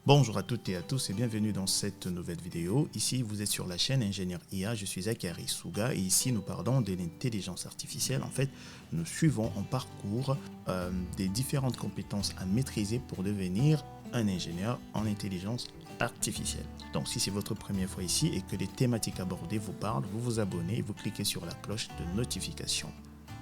Bonjour à toutes et à tous et bienvenue dans cette nouvelle vidéo. Ici, vous êtes sur la chaîne Ingénieur IA, je suis Zachary Souga et ici nous parlons de l'intelligence artificielle. En fait, nous suivons en parcours des différentes compétences à maîtriser pour devenir un ingénieur en intelligence artificielle. Donc si c'est votre première fois ici et que les thématiques abordées vous parlent, vous vous abonnez et vous cliquez sur la cloche de notification.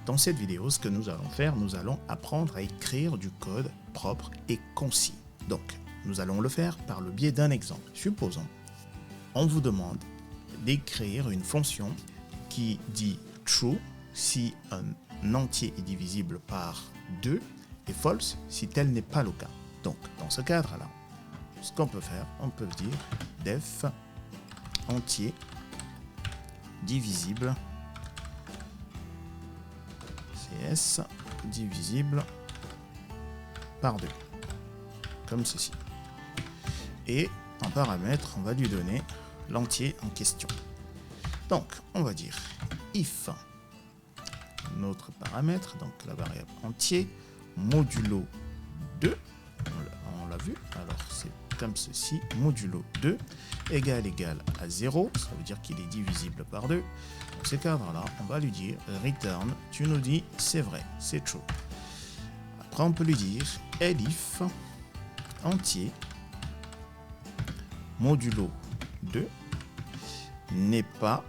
Dans cette vidéo, ce que nous allons faire, nous allons apprendre à écrire du code propre et concis. Donc, nous allons le faire par le biais d'un exemple. Supposons, on vous demande d'écrire une fonction qui dit true si un entier est divisible par 2 et false si tel n'est pas le cas. Donc, dans ce cadre-là, ce qu'on peut faire, on peut dire def entier divisible cs divisible par 2, comme ceci. Et en paramètre, on va lui donner l'entier en question. Donc, on va dire if notre paramètre, donc la variable entier, modulo 2, on l'a vu, alors c'est comme ceci, modulo 2 égale à 0, ça veut dire qu'il est divisible par 2. Dans ce cadre-là, on va lui dire return, tu nous dis c'est vrai, c'est true. Après, on peut lui dire elif entier modulo 2 n'est pas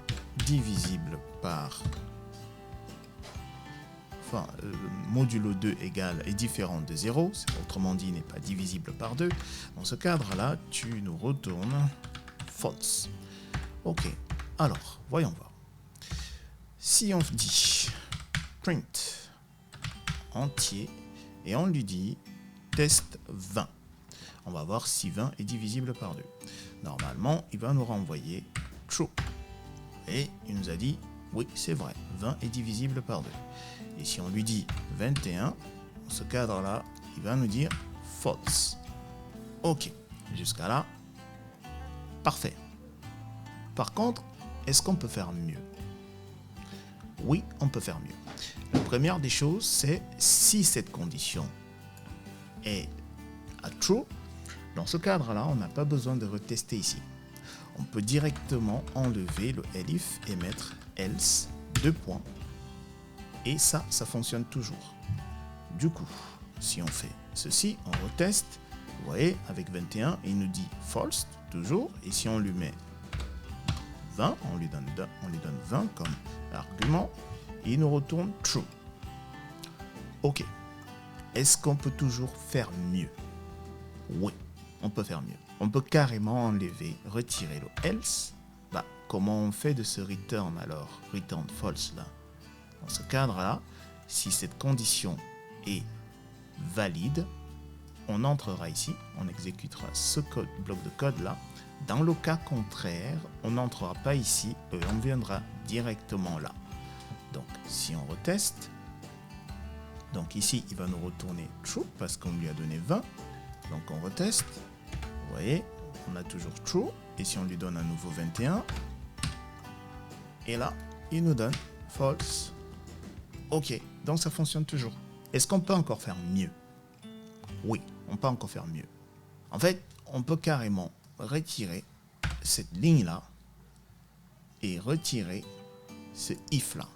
divisible par... Enfin, modulo 2 est différent de 0, autrement dit, n'est pas divisible par 2. Dans ce cadre-là, tu nous retournes false. Ok, alors, voyons voir. Si on dit print entier et on lui dit test 20, on va voir si 20 est divisible par 2. Normalement, il va nous renvoyer true. Et il nous a dit, oui, c'est vrai, 20 est divisible par 2. Et si on lui dit 21, dans ce cadre-là, il va nous dire false. Ok, jusqu'à là, parfait. Par contre, est-ce qu'on peut faire mieux? Oui, on peut faire mieux. La première des choses, c'est si cette condition est à true, dans ce cadre-là, on n'a pas besoin de retester ici. On peut directement enlever le elif et mettre else, 2 points. Et ça fonctionne toujours. Du coup, si on fait ceci, on reteste. Vous voyez, avec 21, il nous dit false, toujours. Et si on lui met 20, on lui donne 20 comme argument. Et il nous retourne true. Ok. Est-ce qu'on peut toujours faire mieux? Oui. On peut faire mieux. On peut carrément enlever, retirer le else. Comment on fait de ce return alors? Return false là. Dans ce cadre-là, si cette condition est valide, on entrera ici, on exécutera ce bloc de code là. Dans le cas contraire, on n'entrera pas ici et on viendra directement là. Donc si on reteste, donc ici il va nous retourner true parce qu'on lui a donné 20. Donc on reteste. Vous voyez, on a toujours true. Et si on lui donne à nouveau 21, et là, il nous donne false. Ok, donc ça fonctionne toujours. Est-ce qu'on peut encore faire mieux? Oui, on peut encore faire mieux. En fait, on peut carrément retirer cette ligne-là et retirer ce if-là.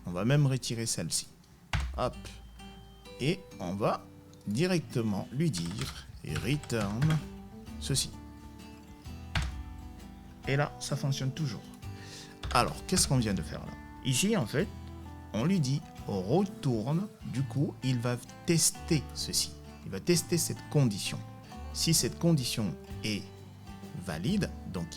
On va même retirer celle-ci. Hop. Et on va directement lui dire return ceci. Et là, ça fonctionne toujours. Alors, qu'est-ce qu'on vient de faire là? Ici, en fait, on lui dit retourne. Du coup, il va tester ceci. Il va tester cette condition. Si cette condition est valide, donc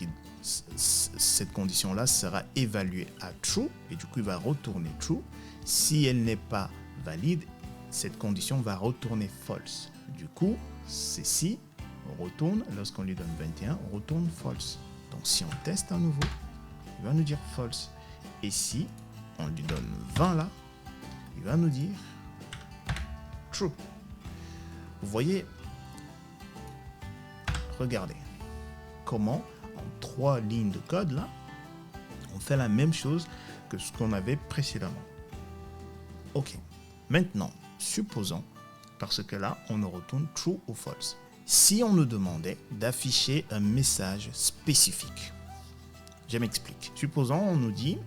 cette condition-là sera évaluée à true. Et du coup, il va retourner true. Si elle n'est pas valide, cette condition va retourner false. Du coup, ceci retourne, lorsqu'on lui donne 21, retourne false. Donc si on teste à nouveau, il va nous dire false. Et si on lui donne 20 là, il va nous dire true. Vous voyez, regardez comment en 3 lignes de code là, on fait la même chose que ce qu'on avait précédemment. Ok, maintenant, supposons, parce que là, on nous retourne true ou false. si on nous demandait d'afficher un message spécifique. Je m'explique. Supposons on nous dit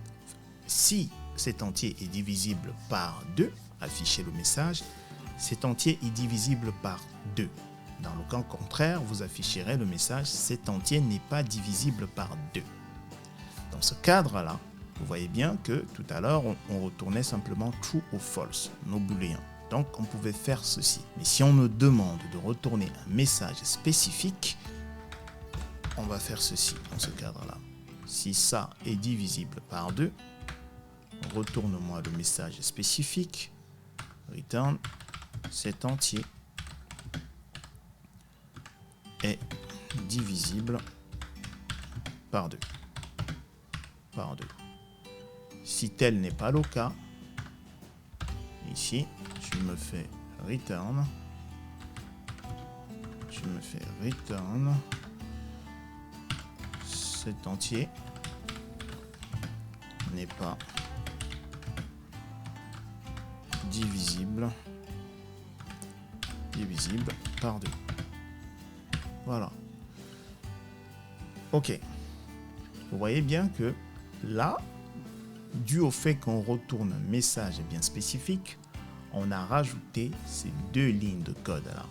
si cet entier est divisible par 2, affichez le message, cet entier est divisible par 2. Dans le cas contraire, vous afficherez le message cet entier n'est pas divisible par 2. Dans ce cadre-là, vous voyez bien que tout à l'heure, on retournait simplement true ou false, nos booléens. Donc, on pouvait faire ceci. Mais si on nous demande de retourner un message spécifique, on va faire ceci dans ce cadre-là. Si ça est divisible par 2, retourne-moi le message spécifique, return, cet entier est divisible par 2. Par 2. Si tel n'est pas le cas, ici, je me fais return. Cet entier n'est pas divisible par 2. Voilà. Ok. Vous voyez bien que là, dû au fait qu'on retourne un message bien spécifique, on a rajouté ces 2 lignes de code là.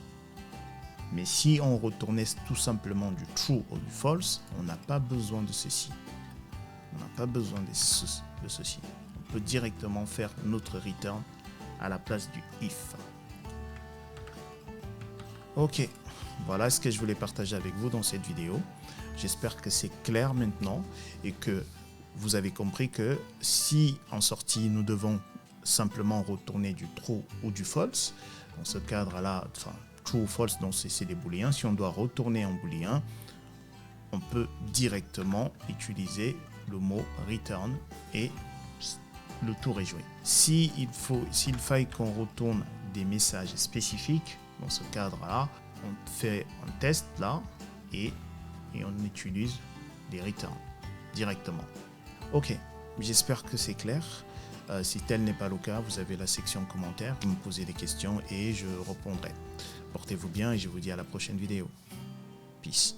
Mais si on retournait tout simplement du true ou du false, on n'a pas besoin de ceci. On n'a pas besoin de ceci. On peut directement faire notre return à la place du if. Ok, voilà ce que je voulais partager avec vous dans cette vidéo. J'espère que c'est clair maintenant et que vous avez compris que si en sortie nous devons simplement retourner du true ou du false, dans ce cadre-là, enfin true ou false, donc c'est des booléens. Si on doit retourner un booléen, on peut directement utiliser le mot return et le tour est joué. S'il faille qu'on retourne des messages spécifiques, dans ce cadre-là, on fait un test là et on utilise des returns directement. Ok, j'espère que c'est clair. Si tel n'est pas le cas, vous avez la section commentaires, vous me posez des questions et je répondrai. Portez-vous bien et je vous dis à la prochaine vidéo. Peace.